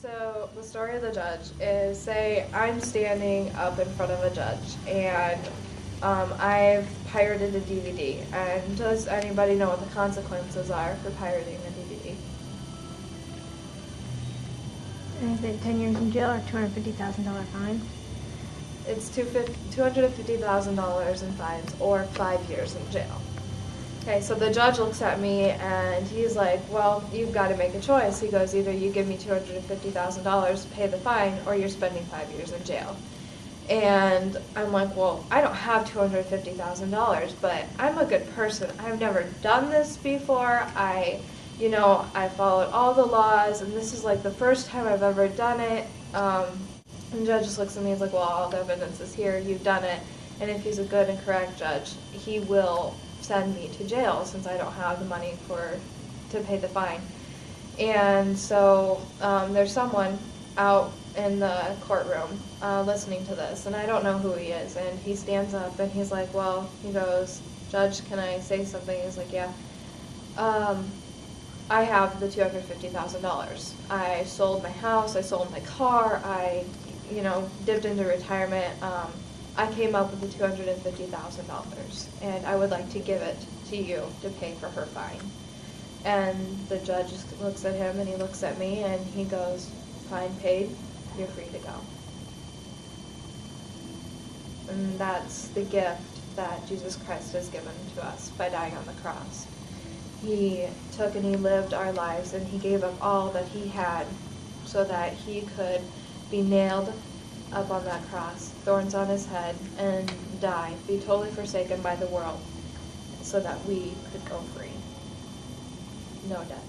So the story of the judge is, say I'm standing up in front of a judge and I've pirated a DVD. And does anybody know what the consequences are for pirating a DVD? Is it 10 years in jail or $250,000 fine? It's $250,000 in fines or 5 years in jail. Okay, so the judge looks at me and he's like, well, you've got to make a choice. He goes, either you give me $250,000 to pay the fine or you're spending 5 years in jail. And I'm like, well, I don't have $250,000, but I'm a good person. I've never done this before. I followed all the laws, and this is like the first time I've ever done it. And the judge just looks at me and is like, well, all the evidence is here. You've done it. And if he's a good and correct judge, he will send me to jail since I don't have the money to pay the fine. And so there's someone out in the courtroom listening to this, and I don't know who he is, and he stands up and he's like, well, he goes, Judge, can I say something? He's like, yeah. I have the $250,000. I sold my house, I sold my car, I dipped into retirement. I came up with the $250,000, and I would like to give it to you to pay for her fine. And the judge just looks at him, and he looks at me, and he goes, fine paid, you're free to go. And that's the gift that Jesus Christ has given to us by dying on the cross. He took and he lived our lives, and he gave up all that he had so that he could be nailed up on that cross, thorns on his head, and die, be totally forsaken by the world, so that we could go free. No death.